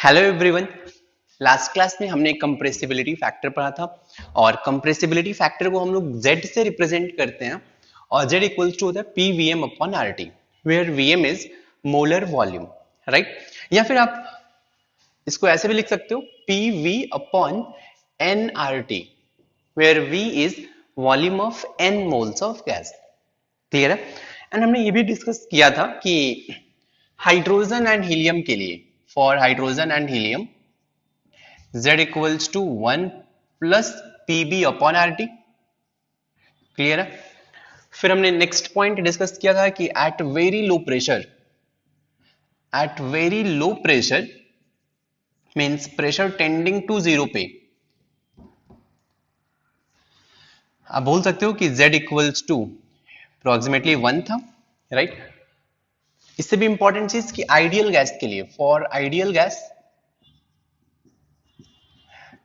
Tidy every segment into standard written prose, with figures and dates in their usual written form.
Hello everyone. Last class में हमने compressibility factor पढ़ा था और कंप्रेसिबिलिटी फैक्टर को हम लोग z से रिप्रेजेंट करते हैं और z इक्वल्स टू होता है pvm upon RT where vm is molar volume, right. या फिर आप इसको ऐसे भी लिख सकते हो pv upon nRT where v is volume of n moles of gas. Clear है। एंड हमने ये भी डिस्कस किया था कि हाइड्रोजन एंड हीलियम के लिए, for hydrogen and helium Z equals to 1 plus PB upon RT। Clear है। फिर हमने नेक्स्ट पॉइंट डिस्कस किया था कि at very low pressure means pressure tending to zero पे आप बोल सकते हो कि Z इक्वल्स टू अप्रोक्सीमेटली 1 था, राइट। इससे भी इंपॉर्टेंट चीज कि आइडियल गैस के लिए, for ideal gas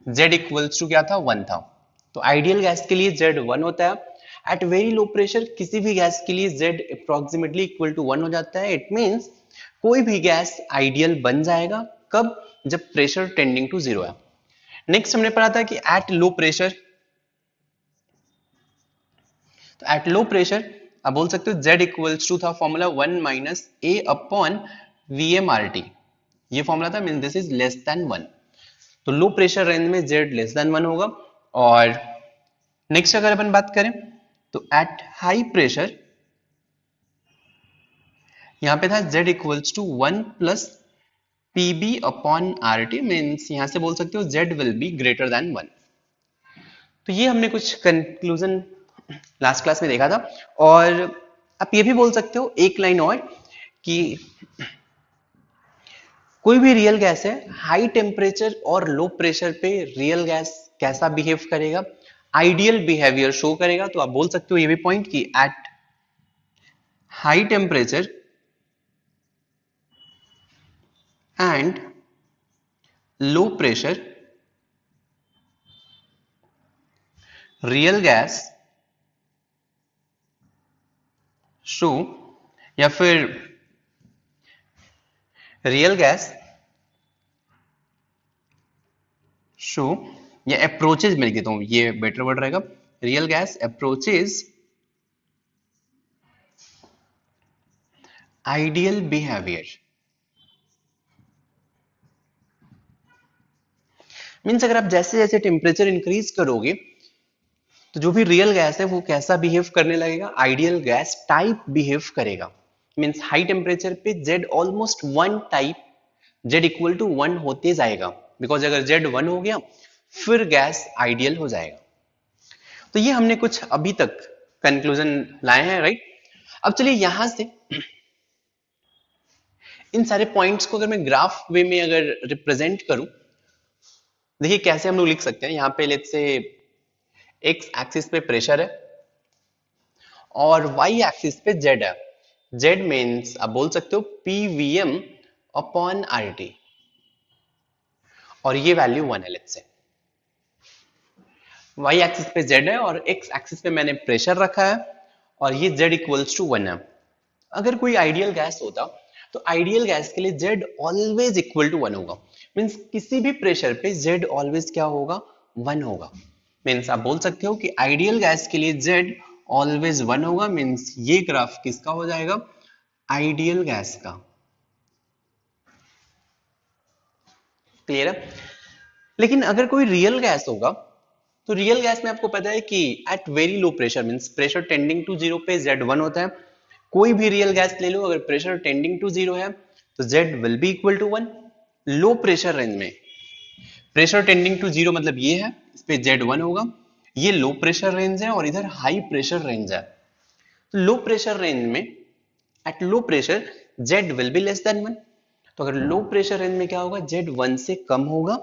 Z equals to क्या था, 1 था। तो आइडियल गैस के लिए Z 1 होता है। एट वेरी लो प्रेशर किसी भी गैस के लिए Z अप्रोक्सीमेटली इक्वल टू 1 हो जाता है। इट मींस कोई भी गैस आइडियल बन जाएगा कब, जब प्रेशर टेंडिंग टू जीरो है। नेक्स्ट हमने पढ़ा था कि एट लो प्रेशर, तो एट लो प्रेशर आप बोल सकते हो Z इक्वल्स टू था फॉर्मूला 1 माइनस ए अपॉन VmRT। ये फॉर्मूला था, mean this is less than 1। तो लो प्रेशर रेंज में Z लेस देन 1 होगा। और नेक्स्ट अगर अपन बात करें तो एट हाई प्रेशर यहां पे था Z equals to 1 plus PB upon RT, means यहां से बोल सकते हो Z will be greater than 1। तो ये हमने कुछ कंक्लूजन लास्ट क्लास में देखा था। और आप ये भी बोल सकते हो एक लाइन और कि कोई भी रियल गैस है हाई टेम्परेचर और लो प्रेशर पे रियल गैस कैसा बिहेव करेगा, आइडियल बिहेवियर शो करेगा। तो आप बोल सकते हो ये भी पॉइंट कि at high temperature and low pressure real gas show, या फिर रियल गैस शो या अप्रोचेज मैं कहता हूं, ये बेटर वर्ड रहेगा। Real gas approaches ideal behaviour, means अगर आप जैसे जैसे टेम्परेचर इंक्रीज करोगे तो जो भी रियल गैस है वो कैसा बिहेव करने लगेगा, आइडियल गैस टाइप बिहेव करेगा। मीन्स हाई टेम्परेचर पे Z almost 1 type, Z equal to 1 होते जाएगा, बिकॉज अगर Z 1 हो गया फिर गैस आइडियल हो जाएगा। तो ये हमने कुछ अभी तक कंक्लूजन लाए हैं, राइट। अब चलिए यहां से इन सारे पॉइंट्स को अगर मैं ग्राफ वे में अगर रिप्रेजेंट करूं, देखिए कैसे हम लोग लिख सकते हैं। यहां पे लेट्स से एक्स एक्सिस पे प्रेशर है और वाई एक्सिस पे जेड है। जेड मीन्स आप बोल सकते हो पीवीएम अपॉन आरटी और ये वैल्यू 1 है लेट्स से। वाई एक्सिस पे जेड है और एक्स एक्सिस पे मैंने प्रेशर रखा है और ये जेड इक्वल्स टू 1 है। अगर कोई आइडियल गैस होता तो आइडियल गैस के लिए जेड ऑलवेज इक्वल टू 1 होगा। मीन्स किसी भी प्रेशर पे जेड ऑलवेज क्या होगा, 1 होगा। मीन्स आप बोल सकते हो कि आइडियल गैस के लिए जेड ऑलवेज 1 होगा। मीन्स ये ग्राफ किसका हो जाएगा, आइडियल गैस का। क्लियर है। लेकिन अगर कोई रियल गैस होगा तो रियल गैस में आपको पता है कि at very low pressure means pressure tending to zero पे जेड 1 होता है। कोई भी रियल गैस ले लो, अगर प्रेशर टेंडिंग टू जीरो है तो Z will be equal to 1। Low pressure range में प्रेशर टेंडिंग टू जीरो मतलब ये है, इस पे जेड 1 होगा। ये लो प्रेशर रेंज है और इधर हाई प्रेशर रेंज है। तो लो प्रेशर रेंज में at low pressure Z will be less than 1। तो अगर लो प्रेशर रेंज में क्या होगा, जेड 1 से कम होगा।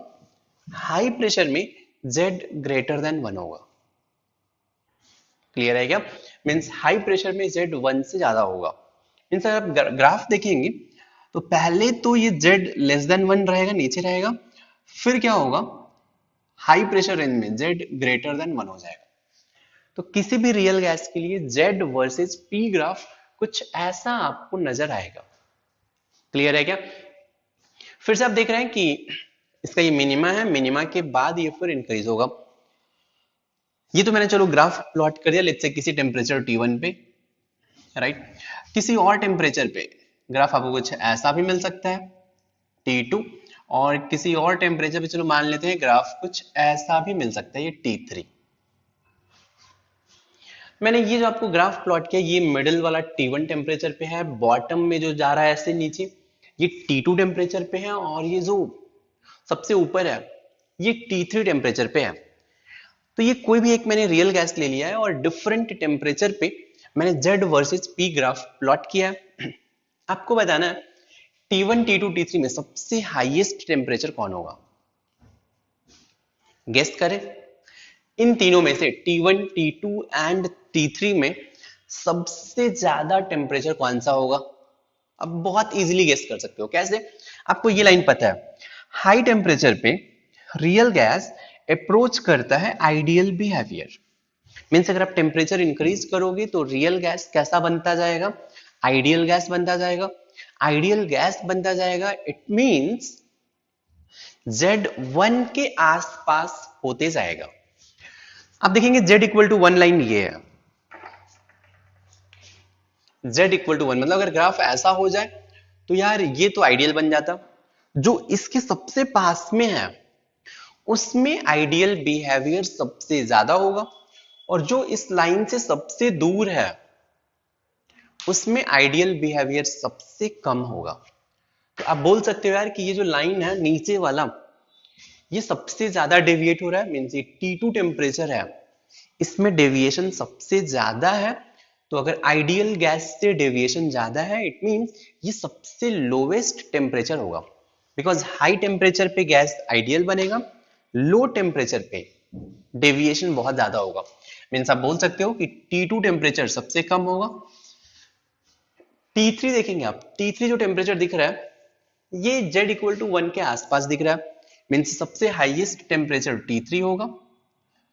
हाई प्रेशर में जेड ग्रेटर देन 1 होगा। क्लियर है क्या। मीन्स हाई प्रेशर में जेड 1 से ज्यादा होगा। मीन्स अगर आप ग्राफ देखेंगे तो पहले तो ये जेड लेस देन 1 रहेगा, नीचे रहेगा। फिर क्या होगा, हाई प्रेशर रेंज में जेड ग्रेटर देन 1 हो जाएगा। तो किसी भी रियल गैस के लिए जेड वर्सेस पी ग्राफ कुछ ऐसा आपको नजर आएगा। क्लियर है क्या। फिर से आप देख रहे हैं कि इसका ये मिनिमा है, मिनिमा के बाद ये फिर इंक्रीज होगा। ये तो मैंने चलो ग्राफ प्लॉट कर दिया, लेट्स से किसी टेम्परेचर T1 पे, राइट। किसी और टेम्परेचर पे ग्राफ आपको कुछ ऐसा भी मिल सकता है T2, और किसी और टेम्परेचर पे चलो मान लेते हैं ग्राफ कुछ ऐसा भी मिल सकता है, ये T3। मैंने ये जो आपको ग्राफ प्लॉट किया, ये मिडिल वाला T1 टेम्परेचर पे है, बॉटम में जो जा रहा है ऐसे नीचे ये T2 टेम्परेचर पे है, और ये जो सबसे ऊपर है ये T3 टेम्परेचर पे है। तो ये कोई भी एक मैंने रियल गैस ले लिया है और डिफरेंट टेम्परेचर पे मैंने Z versus P graph plot किया है। आपको बताना है T1, T2, T3 में सबसे हाईएस्ट टेम्परेचर कौन होगा, गेस करें। इन तीनों में से T1, T2 एंड T3 में सबसे ज्यादा टेम्परेचर कौन सा होगा। अब बहुत इजीली गेस कर सकते हो, कैसे, आपको ये लाइन पता है, हाई टेम्परेचर पे रियल गैस अप्रोच करता है आइडियल बिहेवियर। मीन्स अगर आप टेम्परेचर इंक्रीज करोगे तो रियल गैस कैसा बनता जाएगा, आइडियल गैस बनता जाएगा। आइडियल गैस बनता जाएगा, इट मीन्स Z1 के आसपास होते जाएगा। आप देखेंगे Z इक्वल टू 1 लाइन ये है, Z इक्वल टू 1 मतलब अगर ग्राफ ऐसा हो जाए तो यार ये तो आइडियल बन जाता। जो इसके सबसे पास में है उसमें आइडियल बिहेवियर सबसे ज्यादा होगा, और जो इस लाइन से सबसे दूर है उसमें आइडियल बिहेवियर सबसे कम होगा। तो आप बोल सकते हो यार कि ये जो लाइन है नीचे वाला ये सबसे ज्यादा डेविएट हो रहा है, मीन्स ये T2 टेम्परेचर है, इसमें डेविएशन सबसे ज्यादा है। तो अगर आइडियल गैस से डेविएशन ज्यादा है इट मींस ये सबसे लोवेस्ट टेम्परेचर होगा, बिकॉज हाई टेम्परेचर पे गैस आइडियल बनेगा, लो टेम्परेचर पे डेविएशन बहुत ज्यादा होगा। मीन्स आप बोल सकते हो कि T2 टेम्परेचर सबसे कम होगा। T3 देखेंगे आप, T3 जो टेम्परेचर दिख रहा है ये Z इक्वल टू 1 के आसपास दिख रहा है, मीन्स सबसे हाईएस्ट टेम्परेचर T3 होगा,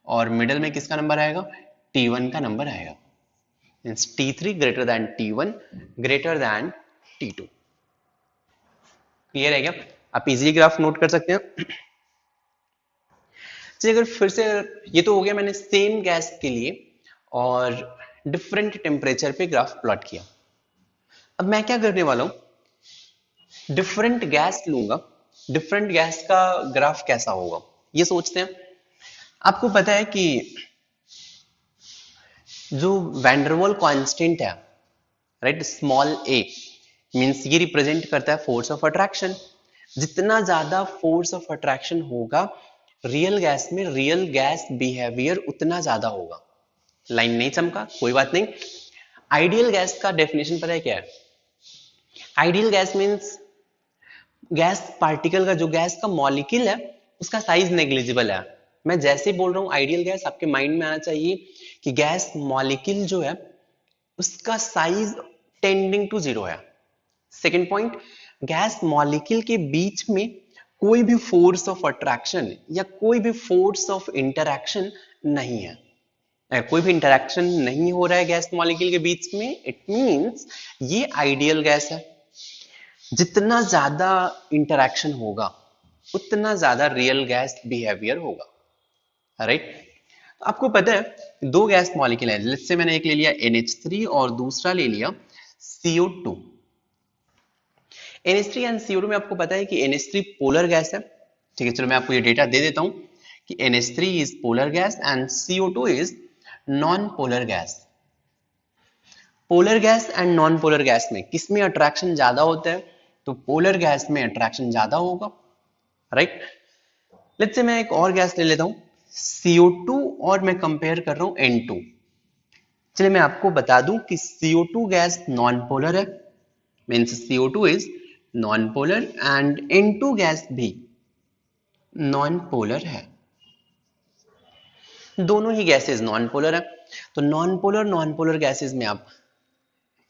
और मिडल में किसका नंबर आएगा, T1 का नंबर आएगा। Means T3 greater than T1 greater than T2। Clear है क्या, आप इजीली ग्राफ नोट कर सकते हैं। चलिए अगर फिर से, ये तो हो गया मैंने सेम गैस के लिए और डिफरेंट टेम्परेचर पे ग्राफ प्लॉट किया। अब मैं क्या करने वाला हूं, डिफरेंट गैस लूंगा, डिफरेंट गैस का ग्राफ कैसा होगा ये सोचते हैं। आपको पता है कि जो वैंडरवॉल कांस्टेंट है, राइट, स्मॉल a मींस ये रिप्रेजेंट करता है फोर्स ऑफ अट्रैक्शन। जितना ज्यादा फोर्स ऑफ अट्रैक्शन होगा रियल गैस में, रियल गैस बिहेवियर उतना ज्यादा होगा। लाइन नहीं चमका, कोई बात नहीं। आइडियल गैस का डेफिनेशन पता है क्या है, ideal gas means gas particle का, जो गैस का मॉलिक्यूल है उसका साइज नेग्लिजिबल है। मैं जैसे बोल रहा हूं आइडियल गैस, आपके माइंड में आना चाहिए कि गैस मॉलिक्यूल जो है उसका साइज टेंडिंग टू 0 है। सेकेंड पॉइंट, गैस मॉलिक्यूल के बीच में कोई भी फोर्स ऑफ अट्रैक्शन या कोई भी फोर्स ऑफ इंटरैक्शन नहीं है। कोई भी इंटरैक्शन नहीं हो रहा है गैस मॉलिक्यूल के बीच में, इट मींस ये आइडियल गैस है। जितना ज्यादा इंटरैक्शन होगा उतना ज्यादा रियल गैस बिहेवियर होगा, राइट। आपको पता है दो गैस मॉलिक्यूल है, लेट्स से मैंने एक ले लिया NH3 और दूसरा ले लिया CO2। NH3 एंड CO2 में आपको पता है कि NH3 पोलर गैस है, ठीक है। चलो मैं आपको ये डेटा दे देता हूं कि NH3 is polar gas and CO2 is non polar gas. Polar gas and non polar gas में किसमें अट्रैक्शन ज्यादा होता है, तो पोलर गैस में अट्रैक्शन ज्यादा होगा, राइट। लेट्स से मैं एक और गैस ले लेता हूं CO2 और मैं कंपेयर कर रहा हूं N2। चलिए मैं आपको बता दूं कि CO2 गैस नॉन पोलर है, means CO2 is non polar and N2 gas भी नॉन पोलर है। दोनों ही गैसेस नॉन पोलर है। तो नॉन पोलर गैसेस में आप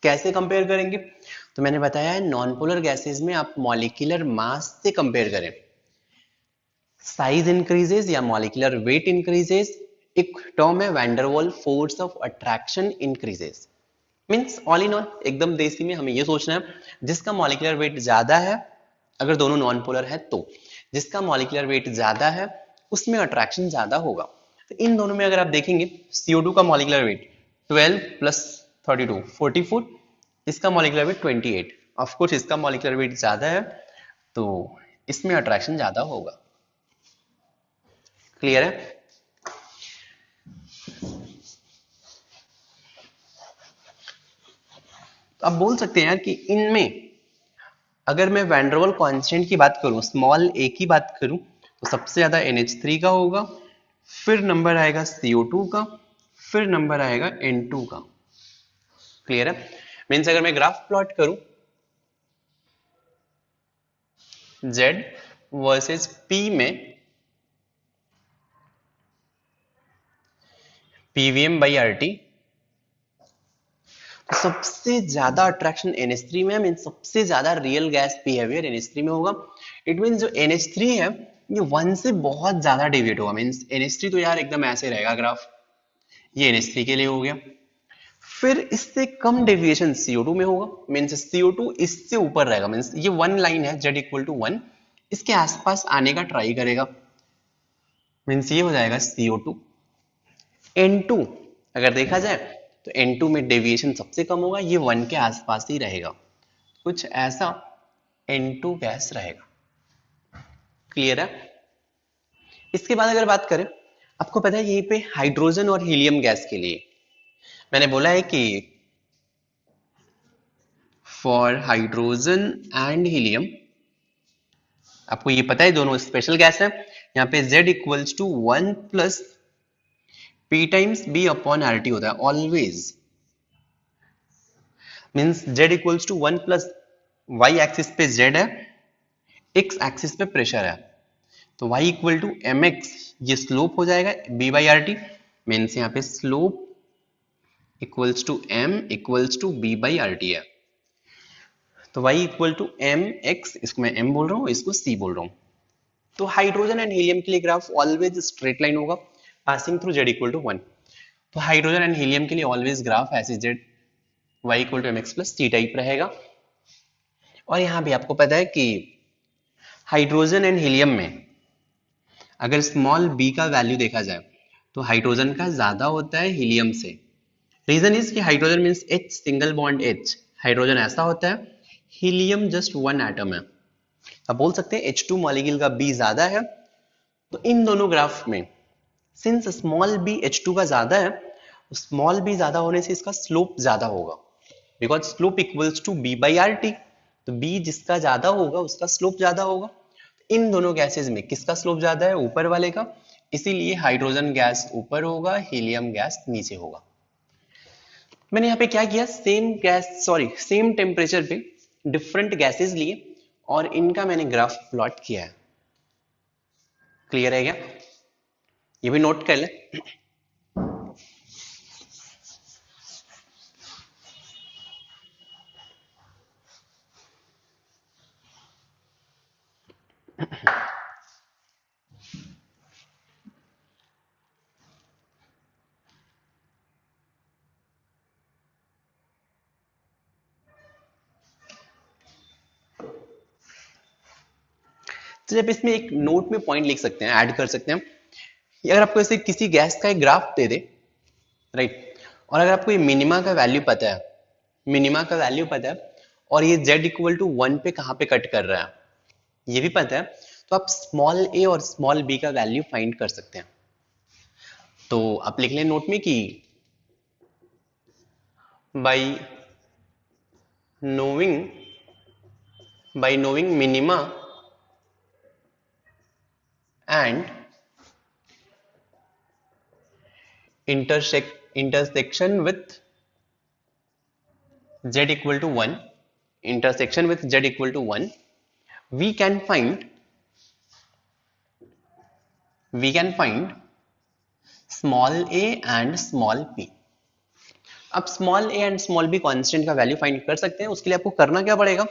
कैसे कंपेयर करेंगे, तो मैंने बताया है नॉन पोलर गैसेस में आप मॉलिक्यूलर मास से कंपेयर करें। साइज इंक्रीजेस या मॉलिक्यूलर वेट इंक्रीजेस, एक टर्म है van der Waals force of attraction increases. Means all in all एकदम देसी में हमें ये सोचना है जिसका मॉलिक्यूलर वेट ज्यादा है अगर दोनों नॉन पोलर है तो जिसका मॉलिक्यूलर वेट ज्यादा है उसमें अट्रैक्शन ज्यादा होगा। तो इन दोनों में अगर आप देखेंगे CO2 का मॉलिक्यूलर वेट 12 प्लस 32 44, इसका मॉलिक्यूलर वेट 28। ऑफ कोर्स इसका मॉलिक्यूलर वेट ज्यादा है तो इसमें अट्रैक्शन ज्यादा होगा। क्लियर है? तो आप बोल सकते हैं यार कि इनमें अगर मैं वैन डर वाल कांस्टेंट की बात करूं, स्मॉल a की बात करूं, तो सबसे ज्यादा NH3 का होगा, फिर नंबर आएगा CO2 का, फिर नंबर आएगा N2 का। क्लियर है? मीन्स अगर मैं ग्राफ प्लॉट करूं Z वर्सेस P में PVM by RT, तो सबसे ज्यादा अट्रैक्शन NH3 में है, मीन सबसे ज्यादा रियल गैस बिहेवियर NH3 में होगा। इट मीन जो NH3 है ये 1 से बहुत ज्यादा डेविएट होगा। मीन्स NH3 तो यार एकदम ऐसे रहेगा ग्राफ, ये NH3 के लिए हो गया। फिर इससे कम डेविएशन CO2 में होगा, मीन्स CO2 इससे ऊपर रहेगा। मीन्स ये 1 लाइन है Z इक्वल टू 1, इसके आसपास आने का ट्राई करेगा, मीन्स ये हो जाएगा CO2। N2 अगर देखा जाए तो N2 में डेविएशन सबसे कम होगा, ये 1 के आसपास ही रहेगा, कुछ ऐसा N2 गैस रहेगा। क्लियर है? इसके बाद अगर बात करें, आपको पता है यहीं पे हाइड्रोजन और हीलियम गैस के लिए मैंने बोला है कि फॉर हाइड्रोजन एंड हीलियम, आपको ये पता है दोनों स्पेशल गैस है। यहाँ पे Z equals to 1 plus P times B upon RT होता है always. Means Z equals to 1 plus Y axis पे Z है, X एक्सिस पे प्रेशर है, तो Y इक्वल टू mx, ये स्लोप हो जाएगा B बाई RT। मीन्स यहाँ पे slope equals to M equals to B by RT है, तो Y इक्वल टू mx, इसको मैं M बोल रहा हूँ, इसको C बोल रहा हूँ। तो हाइड्रोजन एंड हीलियम के लिए ग्राफ ऑलवेज स्ट्रेट लाइन होगा passing through Z equal to 1। तो हाइड्रोजन एंड हीलियम के लिए ऑलवेज ग्राफ ऐसे Z Y equal to mx plus C type रहेगा। और यहाँ भी आपको पता है कि हाइड्रोजन एंड हीलियम में अगर स्मॉल b का वैल्यू देखा जाए तो हाइड्रोजन का ज्यादा होता है हीलियम से। रीजन इज कि hydrogen means H single bond H, hydrogen ऐसा होता है, हीलियम जस्ट 1 एटम है। आप बोल सकते हैं H2 मॉलिक्यूल का B ज्यादा है। तो इन दोनों ग्राफ में सिंस स्मॉल b H2 का ज्यादा है, स्मॉल b ज्यादा होने से इसका स्लोप ज्यादा होगा, because slope equals to B by RT। तो B जिसका ज्यादा होगा उसका स्लोप ज्यादा होगा। इन दोनों गैसेस में किसका स्लोप ज्यादा है? ऊपर वाले का, इसीलिए हाइड्रोजन गैस ऊपर होगा, हीलियम गैस नीचे होगा। मैंने यहाँ पे क्या किया, सेम टेम्परेचर पे डिफरेंट गैसेस लिए और इनका मैंने ग्राफ प्लॉट किया है। क्लियर है क्या? ये भी नोट कर ले। तो जब इसमें एक नोट में पॉइंट लिख सकते हैं, ऐड कर सकते हैं, अगर आपको ऐसे किसी गैस का एक ग्राफ दे दे, राइट, और अगर आपको ये मिनिमा का वैल्यू पता है, और ये Z इक्वल टू 1 पे कहाँ पे कट कर रहा है ये भी पता है, तो आप स्मॉल a और स्मॉल b का वैल्यू फाइंड कर सकते हैं। तो आप लिख लें नोट में कि bye knowing minima and intersection with Z equal to 1, we can find small a and small p। अब small a and small b constant का वैल्यू फाइंड कर सकते हैं। उसके लिए आपको करना क्या पड़ेगा,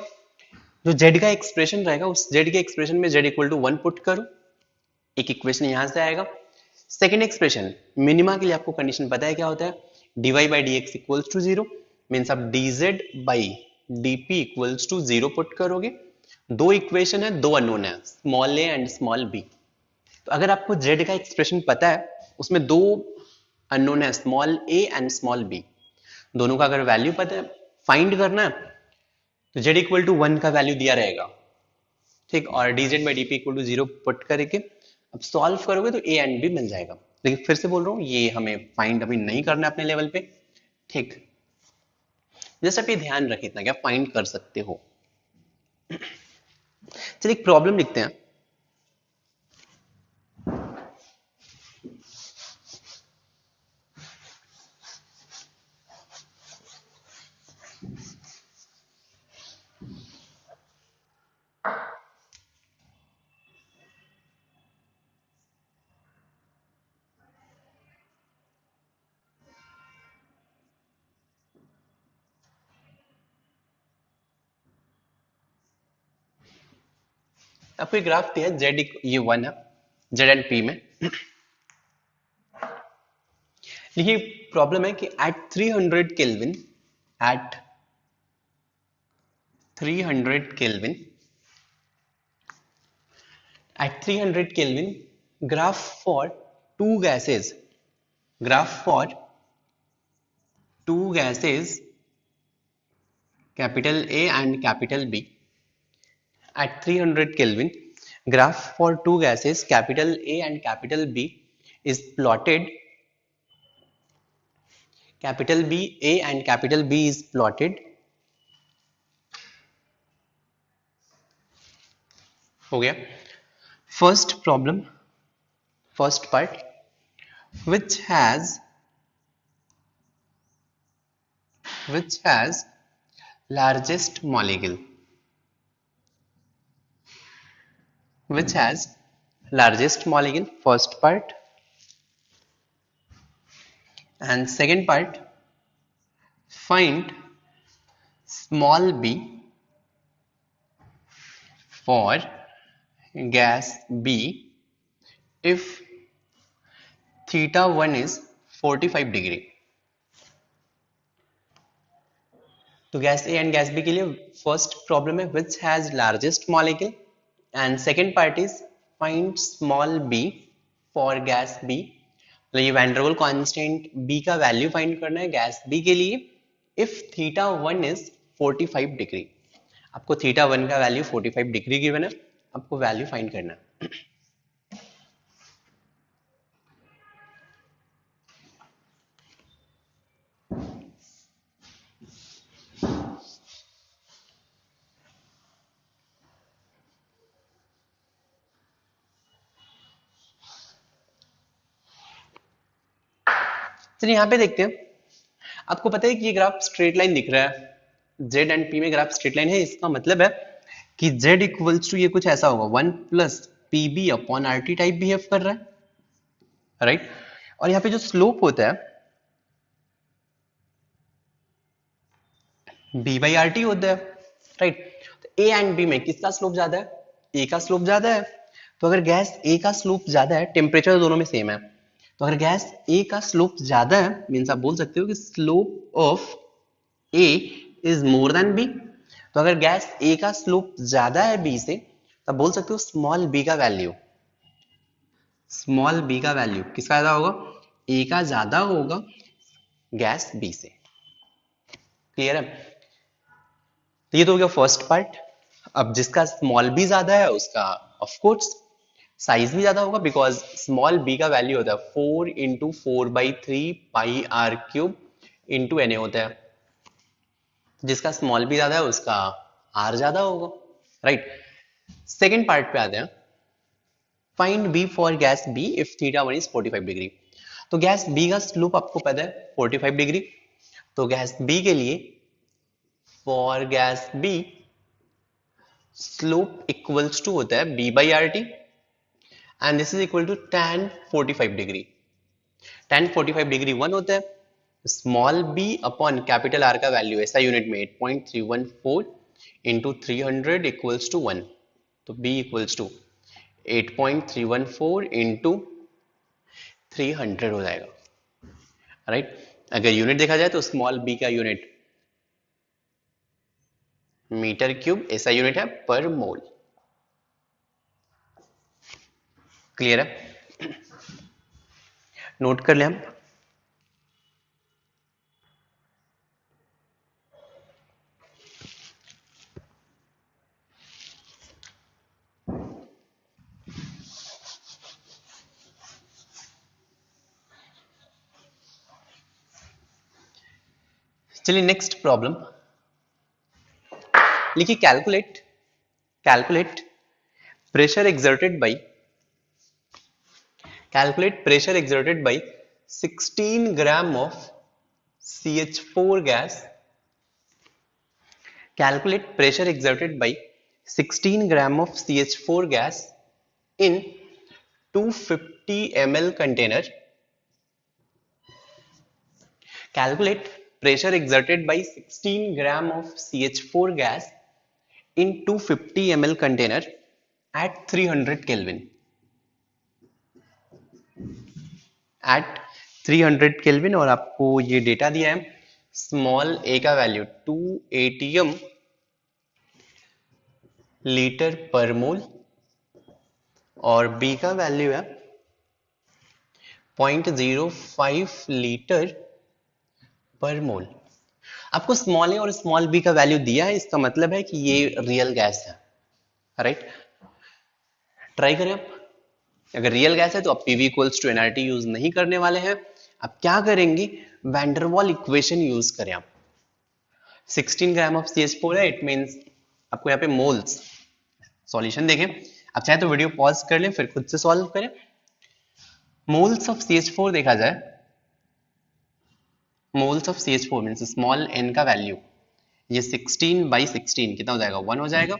जो Z का एक्सप्रेशन रहेगा उस Z के एक्सप्रेशन में Z इक्वल टू 1 पुट करो, एक इक्वेशन यहां से आएगा। सेकेंड एक्सप्रेशन मिनिमा के लिए आपको कंडीशन पता है क्या होता है, dy by dx equals to 0, means आप dz by dp equals to 0 put करोगे, दो इक्वेशन है, दो अननोन है, small a and small b. तो अगर आपको जेड का एक्सप्रेशन पता है, उसमें दो अननोन है, small a and small b, दोनों का अगर वैल्यू पता है, फाइंड करना है, तो जेड इक्वल टू 1 का वैल्यू दिया रहेगा, ठीक, और dz by dp equal to 0 put करके अब सॉल्व करोगे तो a एंड b मिल जाएगा। लेकिन फिर से बोल रहा हूँ, ये हमें फाइंड अभी नहीं करना है अपने लेवल पे, ठीक। जस्ट आप ये ध्यान रखें, इतना क्या फाइंड कर सकते हो। चलिए एक प्रॉब्लम लिखते हैं। आपको ग्राफ दिया है, जेड ये 1 है, जेड एंड पी में। देखिए प्रॉब्लम है कि at 300 kelvin, at 300 kelvin, at 300 Kelvin, graph for two gases, graph for two gases, capital A and capital B, at 300 Kelvin, graph for two gases, capital A and capital B, is plotted, capital B, A and capital B is plotted, हो गया। First problem, first part, which has largest molecule, which has largest molecule, first part, and second part, find small b for gas B if theta 1 is 45 degree. तो gas A and gas B के लिए first problem है which has largest molecule, and second part is find small B for gas B. ये van der Waal constant B का value find करना है gas B के लिए इफ थीटा 1 इज 45 डिग्री। आपको थीटा 1 का वैल्यू 45 डिग्री गिवन है, आपको वैल्यू फाइंड करना है। चलिए यहाँ पे देखते हैं। आपको पता है कि ये ग्राफ स्ट्रेट लाइन दिख रहा है, जेड एंड पी में ग्राफ स्ट्रेट लाइन है, इसका मतलब है कि जेड इक्वल्स टू ये कुछ ऐसा होगा 1 plus P B upon R T type behave कर रहा है, राइट। और यहाँ पे जो स्लोप होता है बी बाई आर टी होता है, राइट। तो ए एंड बी में किसका स्लोप ज्यादा है, ए का स्लोप ज्यादा है। तो अगर गैस ए का स्लोप ज्यादा है, टेम्परेचर दोनों में सेम है, तो अगर गैस ए का स्लोप ज्यादा है मीन्स आप बोल सकते हो कि slope of A is more than B. तो अगर गैस ए का स्लोप ज्यादा है बी से, तो आप बोल सकते हो स्मॉल बी का वैल्यू, स्मॉल बी का वैल्यू किसका ज्यादा होगा, ए का ज्यादा होगा गैस बी से। क्लियर है। तो ये तो हो गया फर्स्ट पार्ट। अब जिसका स्मॉल बी ज्यादा है उसका ऑफ कोर्स साइज भी ज्यादा होगा, बिकॉज स्मॉल बी का वैल्यू होता है 4 into 4/3 pi r cube into N A होता है। जिसका स्मॉल बी ज्यादा है उसका आर ज्यादा होगा, राइट। सेकेंड पार्ट पे आते हैं, find B for gas B if theta 1 is 45 degree. तो गैस बी का स्लोप आपको पता है 45 डिग्री। तो गैस बी के लिए for gas B slope equals to होता है B by R T, and this is equal to tan 45 degree. tan 45 degree 1 होता है, small b upon capital R का वैल्यू ऐसा यूनिट में 8.314 इंटू 300 इक्वल्स टू 1। तो बी इक्वल्स टू 8.314 इंटू 300 हो जाएगा, राइट। अगर यूनिट देखा जाए तो स्मॉल बी का यूनिट मीटर क्यूब ऐसा यूनिट है पर मोल। क्लियर है? नोट कर लें हम। चलिए नेक्स्ट प्रॉब्लम लिखिए। Calculate pressure exerted by 16 gram of CH4 gas. Calculate pressure exerted by 16 gram of CH4 gas in 250 ml container. Calculate pressure exerted by 16 gram of CH4 gas in 250 ml container at 300 Kelvin. At 300 Kelvin और आपको ये data दिया है, small ए का value 2 atm litre पर मोल और B का value है 0.05 लीटर पर मोल। आपको स्मॉल ए और स्मॉल बी का वैल्यू दिया है, इसका मतलब है कि ये रियल गैस है, राइट? ट्राई करें आप। अगर रियल गैस है तो आप PV equals to NRT use नहीं करने वाले हैं। आप क्या करेंगे? वैंडरवाल इक्वेशन यूज करें आप। 16 ग्राम ऑफ CH4 है, इट मींस आपको यहाँ पे मोल्स। सॉल्यूशन देखें, आप चाहे तो वीडियो पॉज कर लें फिर खुद से सॉल्व करें। मोल्स ऑफ CH4 देखा जाए, moles of CH4 means small n का वैल्यू, ये 16/16 कितना हो जाएगा? 1 हो जाएगा।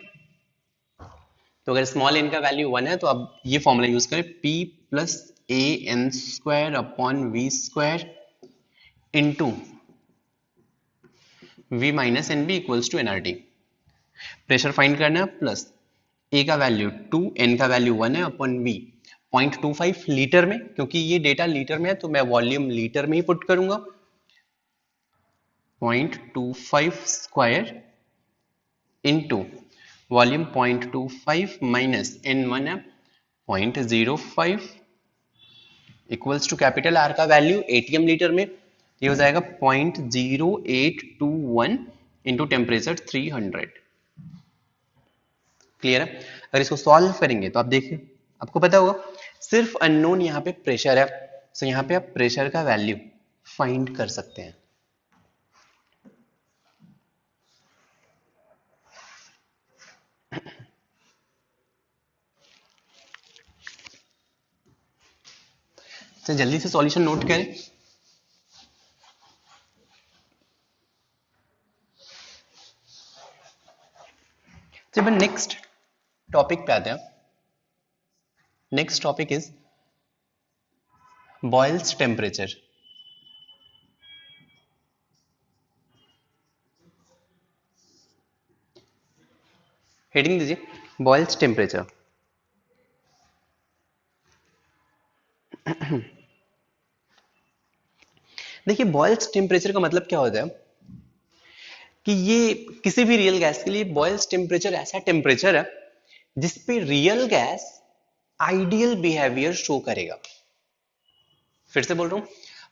तो अगर स्मॉल n का वैल्यू 1 है तो आप ये फॉर्मूला यूज करें, P plus AN² upon V² into V minus NB equals to NRT। Pressure find करना है, प्लस A का वैल्यू 2, N का वैल्यू 1 है अपॉन V 0.25 लीटर में, क्योंकि ये डेटा लीटर में है तो मैं वॉल्यूम लीटर में ही पुट करूंगा। 0.25 square into volume 0.25 minus N1 है 0.05 इक्वल्स टू कैपिटल R का वैल्यू एटीएम लीटर में, ये हो जाएगा 0.0821 इंटू टेम्परेचर 300। क्लियर है? अगर इसको सॉल्व करेंगे तो आप देखिए, आपको पता होगा सिर्फ अननोन यहाँ पे प्रेशर है, सो यहाँ पे आप प्रेशर का वैल्यू फाइंड कर सकते हैं। तो जल्दी से सॉल्यूशन नोट करें। जब नेक्स्ट टॉपिक पे आते हैं, next topic is boils temperature. Heading दीजिए बॉयल्स टेम्परेचर। देखिए बॉयल्स टेम्परेचर का मतलब क्या होता है कि ये किसी भी रियल गैस के लिए बॉयल्स टेम्परेचर ऐसा टेम्परेचर है जिसपे real gas ideal behaviour show करेगा। फिर से बोल रहा हूं,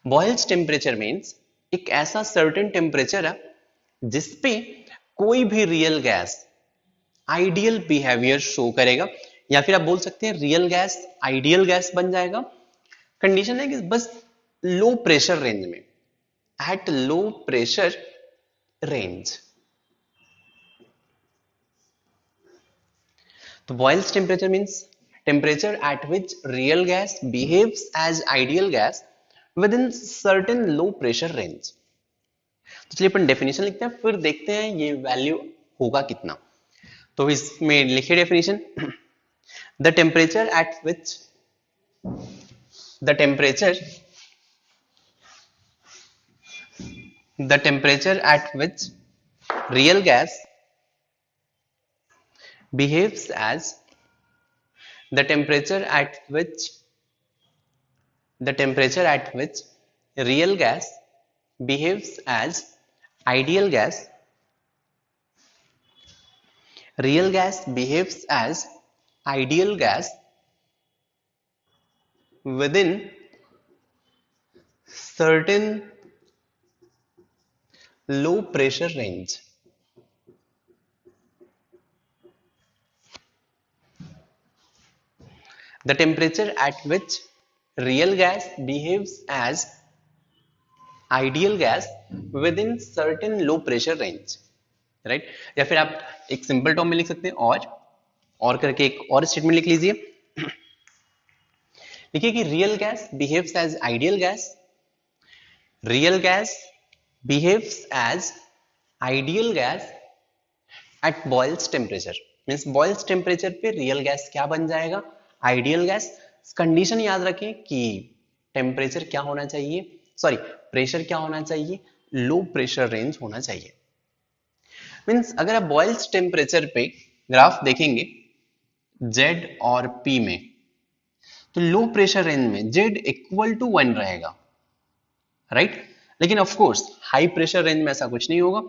बॉयल्स टेम्परेचर मींस एक ऐसा सर्टेन टेम्परेचर है जिसपे कोई भी real gas ideal behaviour show करेगा, या फिर आप बोल सकते हैं रियल गैस आइडियल गैस बन जाएगा। कंडीशन है कि बस लो प्रेशर रेंज में, एट लो प्रेशर रेंज। तो Boyle's temperature means temperature at which real gas behaves as ideal gas within certain low pressure range. तो चलिए अपन डेफिनेशन लिखते हैं, फिर देखते हैं ये वैल्यू होगा कितना। तो इसमें लिखिए definition, the temperature at which the temperature at which real gas behaves as the temperature at which real gas behaves as ideal gas real gas behaves as ideal gas within certain low pressure range. The temperature at which real gas behaves as ideal gas within certain low pressure range, right या फिर आप एक simple term में लिख सकते हैं और करके एक और स्टेटमेंट लिख लीजिए. देखिए कि real gas behaves as ideal gas, real gas behaves as ideal gas at Boyle's temperature. Means Boyle's temperature पे रियल गैस क्या बन जाएगा, आइडियल गैस. कंडीशन याद रखें कि टेम्परेचर क्या होना चाहिए, सॉरी प्रेशर क्या होना चाहिए, लो प्रेशर रेंज होना चाहिए. मीन्स अगर आप बॉयल्स टेम्परेचर पे ग्राफ देखेंगे Z और P में, तो लो प्रेशर रेंज में Z इक्वल टू 1 रहेगा, राइट. लेकिन of course high pressure range में ऐसा कुछ नहीं होगा.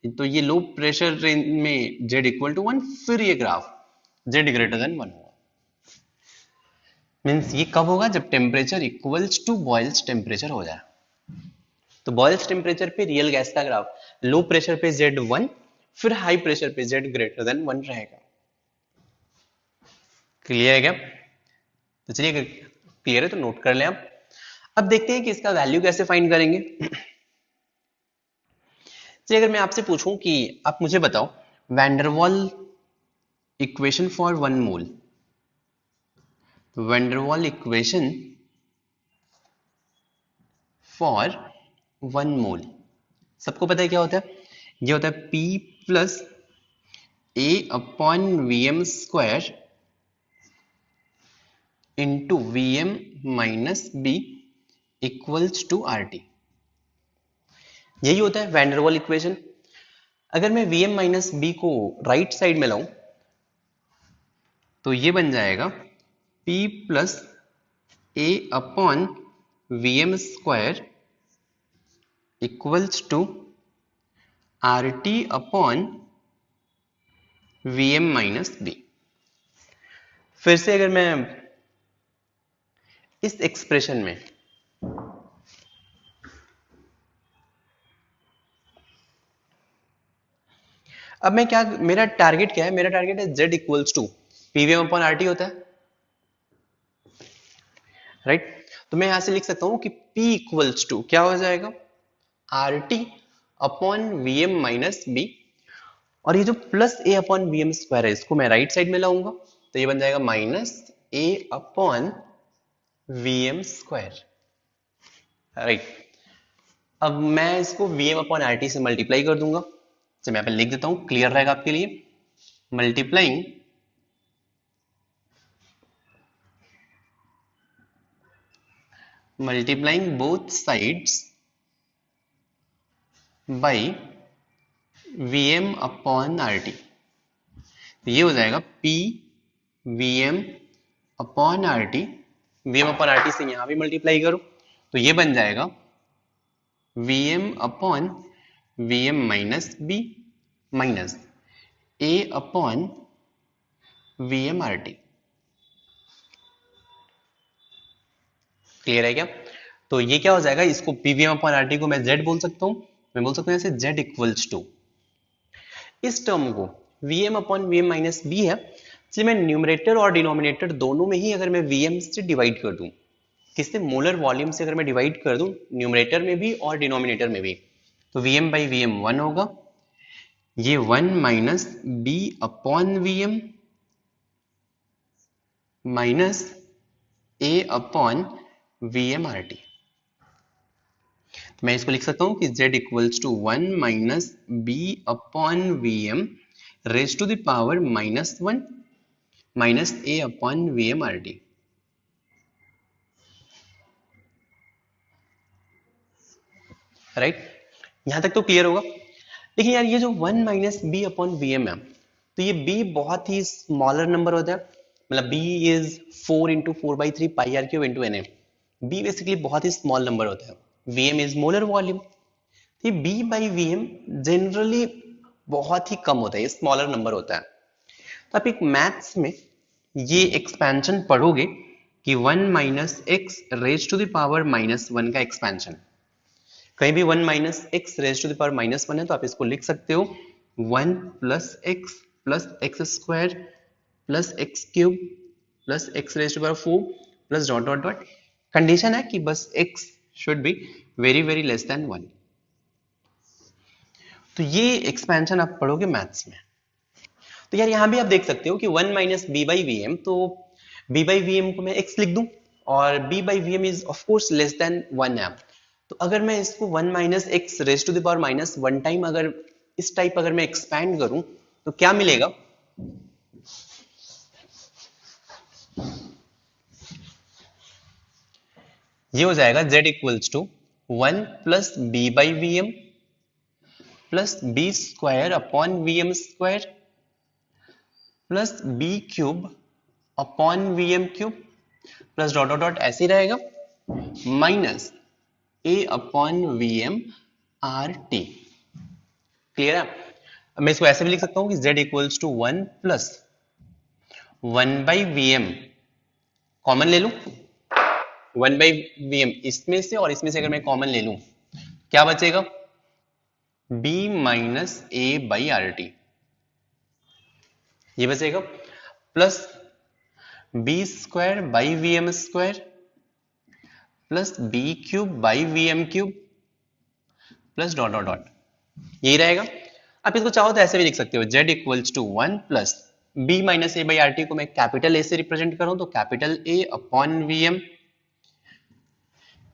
तो ये लो प्रेशर रेंज में Z इक्वल टू 1, फिर ये ग्राफ Z ग्रेटर देन 1 होगा. मीन्स ये कब होगा, जब temperature equals to Boyle's temperature हो जाए. तो बॉयल्स टेम्परेचर पे रियल गैस का ग्राफ लो प्रेशर पे Z1, फिर हाई प्रेशर पे Z ग्रेटर देन 1 रहेगा. क्लियर है क्या? तो चलिए क्लियर है तो नोट कर लें आप. अब देखते हैं कि इसका वैल्यू कैसे फाइंड करेंगे. चलिए अगर मैं आपसे पूछूं कि आप मुझे बताओ van der Waal equation for 1 mole. Van der Waal equation for 1 mole सबको पता है क्या होता है, ये होता है P plus A upon VM square into VM minus B equals to RT. यही होता है वैंडरवाल इक्वेशन. अगर मैं VM माइनस B को राइट साइड में लाऊं तो ये बन जाएगा P plus A upon VM square equals to RT upon VM minus B. फिर से अगर मैं इस एक्सप्रेशन में अब मैं क्या, मेरा टारगेट क्या है, मेरा टारगेट है Z equals to PVM upon RT होता है, राइट. तो मैं यहां से लिख सकता हूं कि P इक्वल्स टू क्या हो जाएगा, RT upon VM minus B. और ये जो plus A upon VM square है इसको मैं राइट साइड में लाऊंगा तो ये बन जाएगा minus A upon VM square, right. अब मैं इसको VM अपॉन RT से मल्टीप्लाई कर दूंगा. तो मैं यहाँ पे लिख देता हूं, क्लियर रहेगा आपके लिए. Multiplying both sides by VM upon RT. ये हो जाएगा P VM upon RT. VM upon RT से यहां भी मल्टीप्लाई करो तो ये बन जाएगा VM upon VM minus B minus A upon VM RT. Clear है क्या? तो ये क्या हो जाएगा, इसको PVM अपॉन RT को मैं Z बोल सकता हूं. मैं बोल सकता हूं ऐसे Z इक्वल्स टू, इस टर्म को VM upon VM minus B है, इसलिए मैं न्यूमरेटर और डिनोमिनेटर दोनों में ही अगर मैं VM से डिवाइड कर दूं, किससे, मोलर वॉल्यूम से अगर मैं डिवाइड कर दूं न्यूमरेटर में भी और डिनोमिनेटर में भी, तो VM बाई VM 1 होगा. ये 1 minus B upon VM minus A upon VM RT. मैं इसको लिख सकता हूं कि Z equals to 1 minus B upon VM raise to the power minus 1 minus A upon VM RT. Right, यहां तक तो क्लियर होगा. लेकिन यार ये जो 1 माइनस B अपॉन VM है, तो ये B बहुत ही स्मॉलर नंबर होता है. मतलब B is 4 into 4/3 pi r cube into NA. B basically बहुत ही स्मॉल नंबर होता है. VM is molar volume. ये B बाई VM जनरली बहुत ही कम होता है, ये स्मॉलर नंबर होता है. तो आप एक मैथ्स में ये एक्सपेंशन पढ़ोगे कि 1 minus x raise to the power -1 का एक्सपेंशन। कहीं भी 1 minus x raise to the power -1 है तो आप इसको लिख सकते हो 1 plus x square plus x cube plus x raise to power 4 plus dot dot dot. Condition है कि बस x should be very very less than 1। तो ये एक्सपेंशन आप पढ़ोगे मैथ्स में। तो यार यहां भी आप देख सकते हो कि 1 minus B by V M, तो b बाई वी एम को मैं x लिख दूं और b by V M is of course less than 1 है। तो अगर मैं इसको 1 minus x raise to the power -1 time अगर इस टाइप अगर मैं एक्सपैंड करूं तो क्या मिलेगा? ये हो जाएगा z equals to 1 plus B by V M plus B square upon V M square plus B cube upon V M cube plus dot dot dot ऐसे ही रहेगा minus a upon V M R T. Clear है? अब मैं इसको ऐसे भी लिख सकता हूं कि z equals to 1 plus 1 by V M, common ले लूं 1 बाई वी एम इसमें से और इसमें से अगर मैं कॉमन ले लूं क्या बचेगा? b minus A by R T, ये बचेगा plus B square by V M square plus B cube by V M cube plus dot dot dot, यही रहेगा। आप इसको चाहो तो ऐसे भी लिख सकते हो z equals to 1 plus b minus A by R T को मैं कैपिटल ए से रिप्रेजेंट करूं तो capital A upon V M,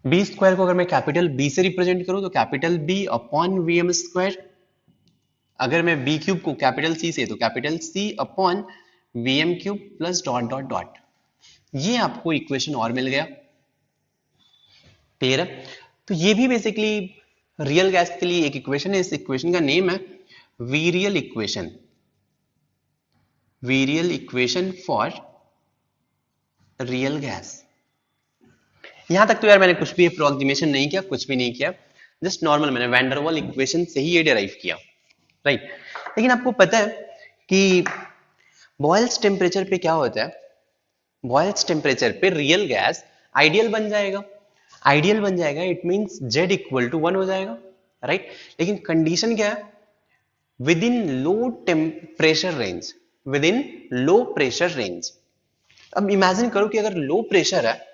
B square को अगर मैं कैपिटल बी से रिप्रेजेंट करूं तो capital B upon V M square, अगर मैं बी क्यूब को कैपिटल सी से तो capital C upon V M cube plus dot dot dot. ये आपको इक्वेशन और मिल गया। क्लियर है? तो ये भी बेसिकली रियल गैस के लिए एक इक्वेशन है। इस इक्वेशन का नेम है virial equation, virial equation for real gas. यहां तक तो यार मैंने कुछ भी अप्रोक्सीमेशन नहीं किया, कुछ भी नहीं किया, जस्ट नॉर्मल मैंने वैन डर वाल इक्वेशन से ही ये डिराइव किया, राइट। लेकिन आपको पता है कि बॉयल्स टेम्परेचर पे क्या होता है? बॉयल्स टेम्परेचर पे रियल गैस आइडियल बन जाएगा। आइडियल बन जाएगा it means z equal to 1 हो जाएगा, राइट। लेकिन कंडीशन क्या है? Within low temperature range, within low pressure range. अब इमेजिन करो कि अगर लो प्रेशर है,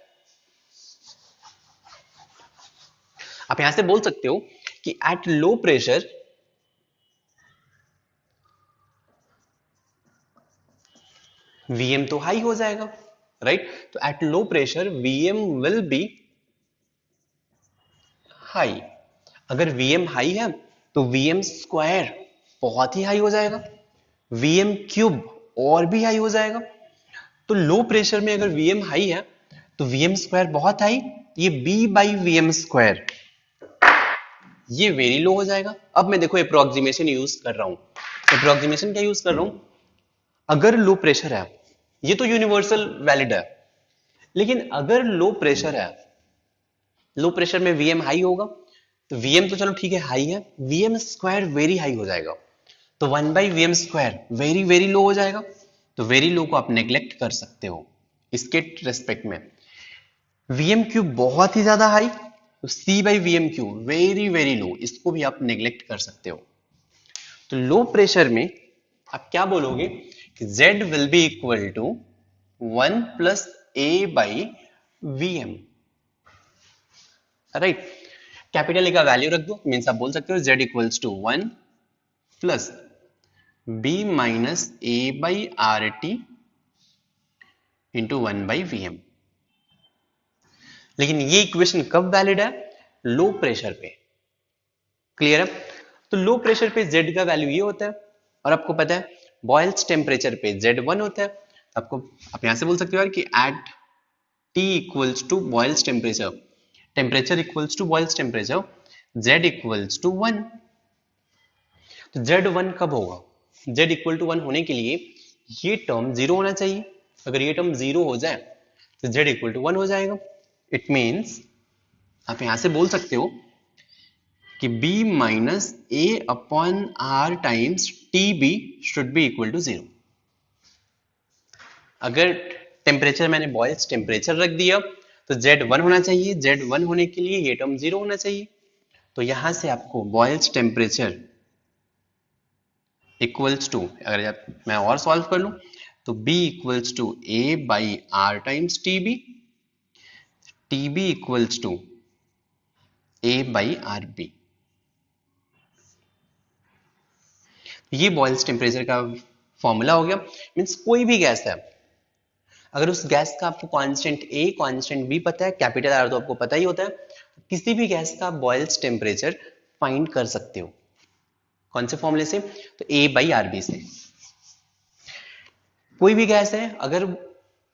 आप यहां से बोल सकते हो कि एट लो प्रेशर Vm तो हाई हो जाएगा, राइट। तो eight low pressure Vm will be high. अगर Vm हाई है तो Vm स्क्वायर बहुत ही हाई हो जाएगा, Vm क्यूब और भी हाई हो जाएगा। तो लो प्रेशर में अगर Vm हाई है तो Vm स्क्वायर बहुत हाई, ये B बाई Vm स्क्वायर ये वेरी लो हो जाएगा। अब मैं देखो अप्रोक्सीमेशन यूज कर रहा हूं। अप्रोक्सीमेशन क्या यूज कर रहा हूं? अगर लो प्रेशर है, ये तो यूनिवर्सल वैलिड है, लेकिन अगर लो प्रेशर है, लो प्रेशर में Vm हाई होगा तो Vm तो चलो ठीक है हाई है, Vm स्क्वायर वेरी हाई हो जाएगा, तो 1 by Vm square very very low हो जाएगा। तो वेरी लो को आप नेग्लेक्ट कर सकते हो इसके रेस्पेक्ट में। Vm क्यूब बहुत ही ज्यादा हाई, तो C by Vm cube very very low, इसको भी आप नेग्लेक्ट कर सकते हो। तो लो प्रेशर में आप क्या बोलोगे कि Z will be equal to 1 plus A by Vm, right. Capital A का वैल्यू रख दो, मीन्स आप बोल सकते हो Z equals to 1 plus B minus A by R T into 1 by Vm। लेकिन ये इक्वेशन कब वैलिड है? लो प्रेशर पे। क्लियर है? तो लो प्रेशर पे Z का वैल्यू ये होता है, और आपको पता है बॉयल्स टेम्परेचर पे Z1 होता है। आपको आप यहां से बोल सकते हो यार कि at T equals to Boyle's temperature, temperature equals to Boyle's temperature, Z equals to 1। तो Z1 कब होगा? Z इक्वल टू 1 होने के लिए ये टर्म 0 होना चाहिए। अगर ये टर्म 0 हो जाए तो Z इक्वल टू 1 हो जाएगा। इट मीन्स आप यहां से बोल सकते हो कि B minus A upon R times T B should be equal to 0। अगर टेम्परेचर मैंने बॉयल्स टेम्परेचर रख दिया तो Z1 होना चाहिए, Z1 होने के लिए ये टर्म 0 होना चाहिए। तो यहां से आपको बॉयल्स टेम्परेचर इक्वल्स टू, अगर मैं और सॉल्व कर लूं तो B equals to A by R times TB, TB equals to A by R B. ये बॉयल्स टेम्परेचर का फॉर्मूला हो गया। मीन्स कोई भी गैस है, अगर उस गैस का आपको कांस्टेंट A कांस्टेंट B पता है, कैपिटल R तो आपको पता ही होता है, तो किसी भी गैस का बॉयल्स टेम्परेचर फाइंड कर सकते हो। कौन से फॉर्मूले से? तो A बाई आर बी से। कोई भी गैस है, अगर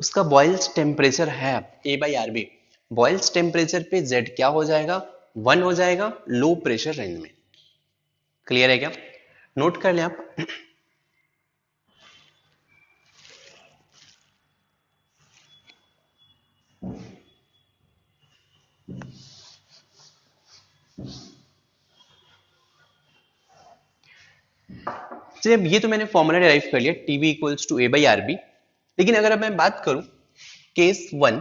उसका बॉयल्स टेम्परेचर है A by R B, Boyle's temperature पे Z क्या हो जाएगा? 1 हो जाएगा लो प्रेशर रेंज में। क्लियर है क्या? नोट कर लें आप। जब ये तो मैंने फॉर्मूला डिराइव कर लिया, TB equals to A by R B. लेकिन अगर अब मैं बात करूं case 1,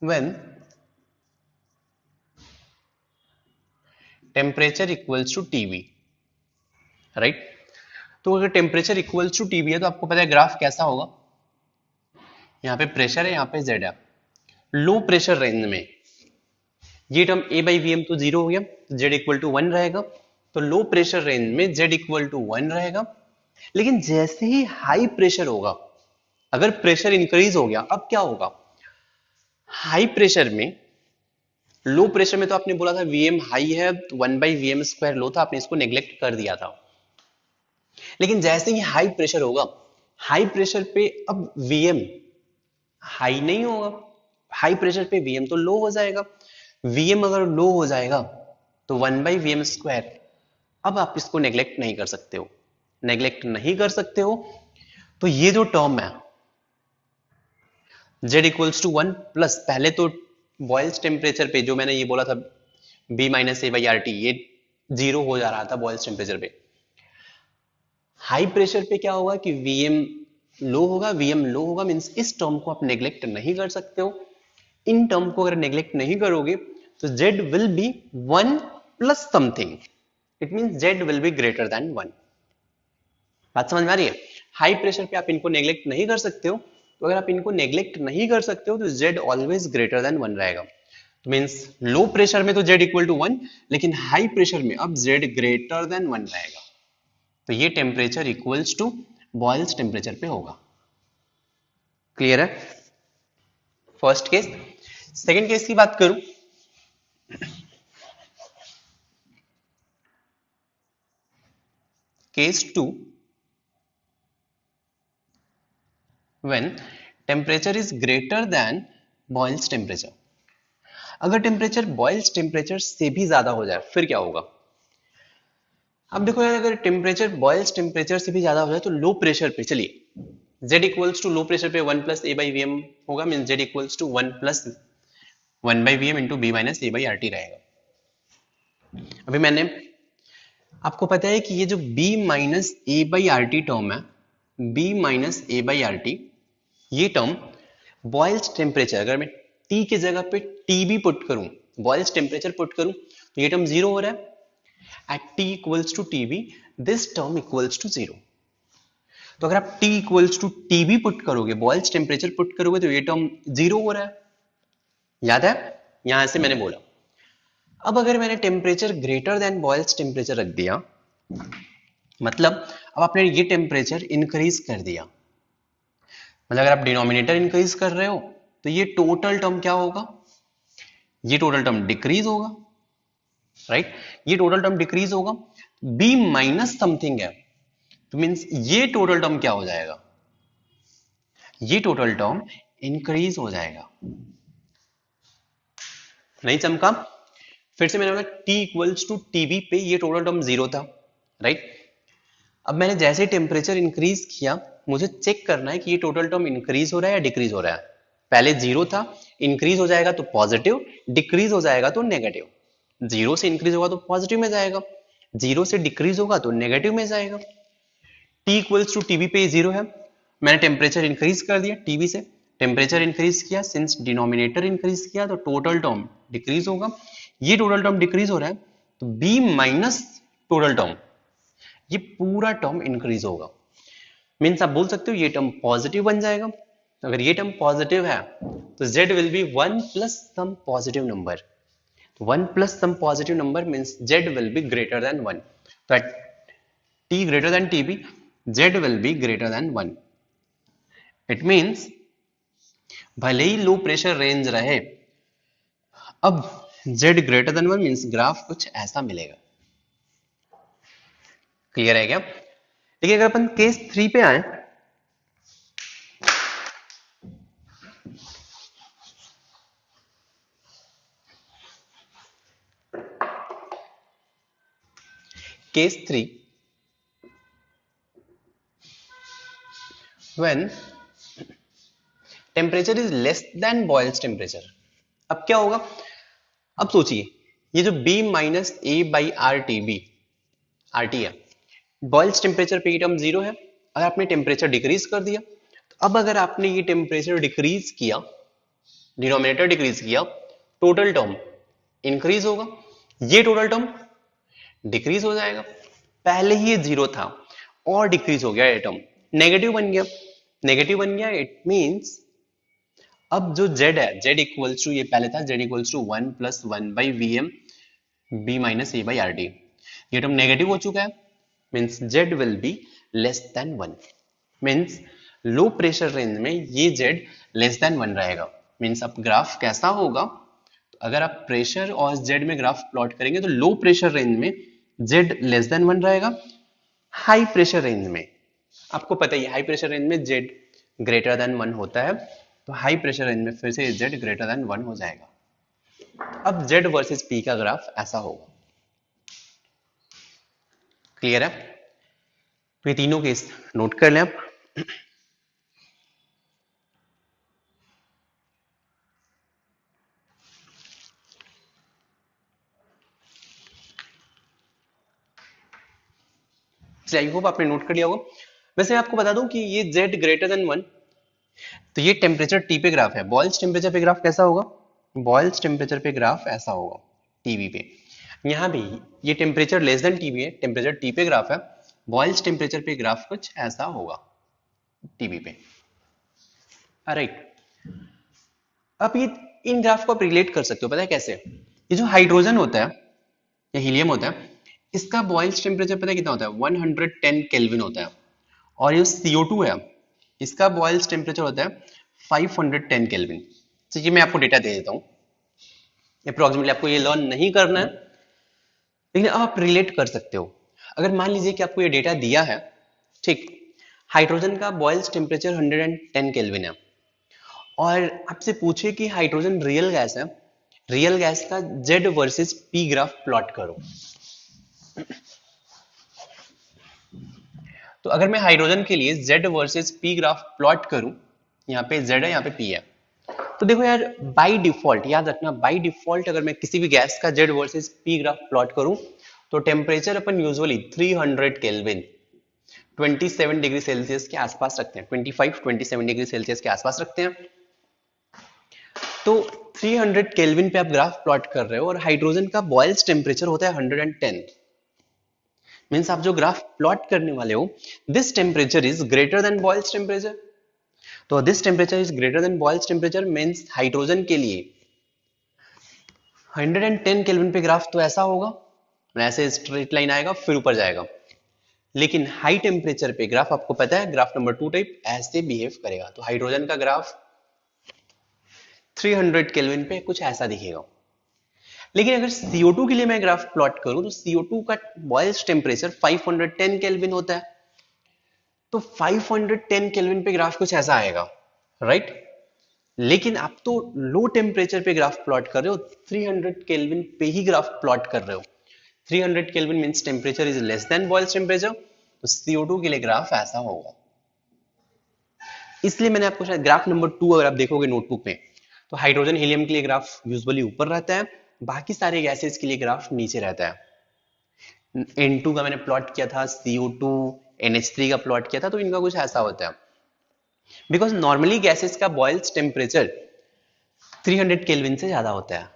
when temperature equals to TB, right? तो अगर टेम्परेचर इक्वल्स टू टीबी है तो आपको पता है ग्राफ कैसा होगा। यहाँ पे प्रेशर है, यहाँ पे जेड है। लो प्रेशर रेंज में ये term A by V M तो 0 हो गया, जेड इक्वल टू 1 रहेगा। तो लो प्रेशर रेंज में जेड इक्वल टू 1 रहेगा। लेकिन जैसे ही हाई प्रेशर होगा, अगर प्रेशर इंक्रीज हो गया, अब क्या होगा? हाई प्रेशर में, लो प्रेशर में तो आपने बोला था वीएम हाई है, 1 बाई वी एम स्क्वायर लो था, आपने इसको नेग्लेक्ट कर दिया था। लेकिन जैसे ही हाई प्रेशर होगा, हाई प्रेशर पे अब वीएम हाई नहीं होगा, हाई प्रेशर पे वीएम तो लो हो जाएगा। वीएम अगर लो हो जाएगा तो 1 बाई वी एम स्क्वायर, अब आप इसको नेग्लेक्ट नहीं कर सकते हो, नेग्लेक्ट नहीं कर सकते हो। तो ये जो टर्म है Z इक्वल्स टू 1 प्लस, पहले तो बॉयल्स टेम्परेचर पे जो मैंने ये बोला था B minus A by R T, ये 0 हो जा रहा था बॉयल्स टेम्परेचर पे। हाई प्रेशर पे क्या होगा कि Vm लो होगा, Vm लो होगा, मीन्स इस टर्म को आप नेग्लेक्ट नहीं कर सकते हो। इन टर्म को अगर नेग्लेक्ट नहीं करोगे तो Z will be 1 plus something, it means Z will be greater than 1। बात समझ में आ रही है? हाई प्रेशर पे आप इनको नेग्लेक्ट नहीं कर सकते हो, तो अगर आप इनको नेग्लेक्ट नहीं कर सकते हो तो Z ऑलवेज ग्रेटर देन 1 रहेगा। तो मीन्स लो प्रेशर में तो Z इक्वल टू 1, लेकिन हाई प्रेशर में अब Z ग्रेटर देन 1 रहेगा। तो ये temperature equals to Boyle's temperature पे होगा। क्लियर है? First case. सेकेंड केस की बात करूं, case 2, when temperature is greater than boils temperature। अगर टेम्परेचर बॉयल्स टेम्परेचर से भी ज्यादा हो जाए फिर क्या होगा? अब देखो यार, अगर टेम्परेचर बॉयल्स टेम्परेचर से भी ज्यादा हो जाए तो लो प्रेशर पे, चलिए Z equals to low pressure पे 1 plus A by V M होगा, mean Z equals to 1 plus 1 by V M into B minus A by R T रहेगा। अभी मैंने आपको पता है कि ये जो B minus A by R T term है, B minus A by R T, ये टर्म बॉयल्स टेम्परेचर, अगर मैं T की जगह पे TB पुट करूं, बॉयल्स टेम्परेचर पुट करूं, तो ये टर्म 0 हो रहा है। At T equals to TB this term equals to 0। तो अगर आप T equals to TB put करोगे, बॉयल्स टेम्परेचर पुट करोगे, तो ये टर्म 0 हो रहा है। याद है? यहां से मैंने बोला। अब अगर मैंने temperature greater than Boyle's temperature रख दिया, मतलब अब आपने ये टेम्परेचर इंक्रीज कर दिया, मतलब अगर आप डिनोमिनेटर इंक्रीज कर रहे हो तो ये टोटल टर्म क्या होगा? ये टोटल टर्म डिक्रीज होगा, राइट? ये टोटल टर्म डिक्रीज होगा। B माइनस समथिंग है, तो मीन्स ये टोटल टर्म क्या हो जाएगा? ये टोटल टर्म इंक्रीज हो जाएगा। नहीं चमका? फिर से मैंने बोला T इक्वल्स टू TB पे ये टोटल टर्म 0 था, राइट? अब मैंने जैसे टेम्परेचर इंक्रीज किया, मुझे चेक करना है कि ये टोटल टर्म इंक्रीज हो रहा है या डिक्रीज हो रहा है। पहले 0 था, इंक्रीज हो जाएगा तो पॉजिटिव, डिक्रीज हो जाएगा तो नेगेटिव। 0 से इंक्रीज होगा तो पॉजिटिव में जाएगा, 0 से डिक्रीज होगा तो नेगेटिव में जाएगा। T इक्वल्स टू टीबी पे 0 है, मैंने टेम्परेचर इंक्रीज कर दिया टीबी से, टेम्परेचर इंक्रीज किया, सिंस डिनोमिनेटर इंक्रीज किया तो टोटल टर्म डिक्रीज होगा, ये टोटल टर्म डिक्रीज हो रहा है तो B माइनस टोटल टर्म, ये पूरा टर्म इंक्रीज होगा। मीन्स आप बोल सकते हो ये टर्म पॉजिटिव बन जाएगा। अगर ये टर्म पॉजिटिव है तो Z will be 1 plus some positive number, 1 plus some positive number means Z will be greater than 1, तो at T greater than TB Z will be greater than 1. It means भले ही लो pressure range रहे, अब Z greater than 1 means graph कुछ ऐसा मिलेगा। Clear है क्या? देखिए अगर अपन केस 3 पे आए, case 3 when temperature is less than Boyle's temperature, अब क्या होगा? अब सोचिए ये जो B minus A by R T B R T है, बॉयल्स टेम्परेचर पे ये टर्म 0 है, अगर आपने टेम्परेचर डिक्रीज कर दिया तो अब अगर आपने ये टेम्परेचर डिक्रीज किया, डिनोमिनेटर डिक्रीज किया, टोटल टर्म इंक्रीज होगा, ये टोटल टर्म डिक्रीज हो जाएगा, पहले ही ये 0 था और डिक्रीज हो गया, ये टर्म नेगेटिव बन गया, नेगेटिव बन गया, इट मींस अब जो Z है, Z इक्वल्स टू, ये पहले था Z equals to 1 plus 1 by V M B minus A by R T, ये टर्म नेगेटिव हो चुका है, means Z will be less than 1, means low pressure range में ये Z लेस देन 1 रहेगा। मीन्स अब ग्राफ कैसा होगा? तो अगर आप प्रेशर और Z में ग्राफ प्लॉट करेंगे तो लो प्रेशर रेंज में Z लेस देन 1 रहेगा, हाई प्रेशर रेंज में आपको पता ही है हाई प्रेशर रेंज में Z ग्रेटर देन 1 होता है, तो हाई प्रेशर रेंज में फिर से Z ग्रेटर देन 1 हो जाएगा। अब Z वर्सेस P का ग्राफ ऐसा होगा। क्लियर है? तो ये तीनों केस नोट कर लें आप। आई होप आपने नोट कर लिया होगा। वैसे मैं आपको बता दूं कि ये Z ग्रेटर देन 1, तो ये टेम्परेचर T पे ग्राफ है, बॉयल्स टेम्परेचर पे ग्राफ कैसा होगा? बॉयल्स टेम्परेचर पे ग्राफ ऐसा होगा टीवी पे, यहाँ भी ये टेम्परेचर लेस देन टीवी है, टेम्परेचर T पे ग्राफ है, बॉयल्स टेम्परेचर पे ग्राफ कुछ ऐसा होगा टीवी पे। राइट, अब ये इन ग्राफ को आप रिलेट कर सकते हो, पता है कैसे? ये जो हाइड्रोजन होता है या हीलियम होता है, इसका बॉयल्स टेम्परेचर पता है कितना होता है? 110 केल्विन होता है, और ये CO2 है, इसका बॉयल्स टेम्परेचर होता है 510 केल्विन। तो ये मैं आपको डेटा दे देता हूँ, अप्रोक्सीमेटली आपको ये लर्न नहीं करना है, लेकिन आप रिलेट कर सकते हो। अगर मान लीजिए कि आपको ये डेटा दिया है, ठीक, हाइड्रोजन का बॉयल्स टेम्परेचर 110 केल्विन है, और आपसे पूछे कि हाइड्रोजन रियल गैस है, रियल गैस का Z versus P graph plot करो। तो अगर मैं हाइड्रोजन के लिए Z versus P graph plot करूं, यहाँ पे Z है, यहाँ पे P है, तो देखो यार बाय डिफॉल्ट याद रखना, बाय डिफॉल्ट अगर मैं किसी भी गैस का Z versus P graph plot करूं तो टेम्परेचर अपन यूजुअली 300 केल्विन 27 डिग्री सेल्सियस के आसपास रखते हैं, 25-27 डिग्री सेल्सियस के आसपास रखते हैं। तो 300 केल्विन पे आप ग्राफ प्लॉट कर रहे हो और हाइड्रोजन का बॉयल्स टेम्परेचर होता है 110, मीन्स आप जो ग्राफ प्लॉट करने वाले हो, this temperature is greater than Boyle's temperature, तो this temperature is greater than Boyle's temperature means hydrogen के लिए 110 केल्विन पे ग्राफ तो ऐसा होगा, ऐसे स्ट्रेट लाइन आएगा फिर ऊपर जाएगा, लेकिन हाई टेम्परेचर पे ग्राफ आपको पता है ग्राफ नंबर 2 टाइप ऐसे बिहेव करेगा। तो हाइड्रोजन का ग्राफ 300 केल्विन पे कुछ ऐसा दिखेगा, लेकिन अगर CO2 के लिए मैं ग्राफ प्लॉट करूं तो CO2 का बॉयल्स टेम्परेचर 510 केल्विन होता है, तो 510 केल्विन पे ग्राफ कुछ ऐसा आएगा, राइट? लेकिन आप तो लो टेम्परेचर पे ग्राफ प्लॉट कर रहे हो, 300 केल्विन पे ही ग्राफ प्लॉट कर रहे हो, 300 kelvin means temperature is less than Boyle's temperature, तो CO2 के लिए ग्राफ ऐसा होगा। इसलिए मैंने आपको शायद ग्राफ नंबर 2 अगर आप देखोगे नोटबुक में, तो हाइड्रोजन हीलियम के लिए ग्राफ यूजुअली ऊपर रहता है, बाकी सारे गैसेस के लिए ग्राफ नीचे रहता है। N2 का मैंने प्लॉट किया था, CO2, NH3 का प्लॉट किया था, तो इनका कुछ ऐसा होता है। बिकॉज नॉर्मली गैसेस का बॉयल्स टेम्परेचर 300 केल्विन से ज्यादा होता है,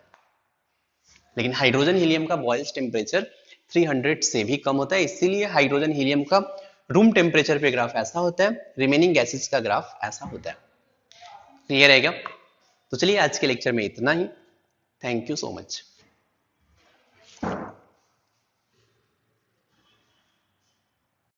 लेकिन हाइड्रोजन हीलियम का बॉयल्स टेम्परेचर 300 से भी कम होता है। इसीलिए हाइड्रोजन हीलियम का रूम टेम्परेचर पे ग्राफ ऐसा होता है, रिमेनिंग गैसेस का ग्राफ ऐसा होता है। क्लियर है क्या? तो चलिए आज के लेक्चर में इतना ही। Thank you so much.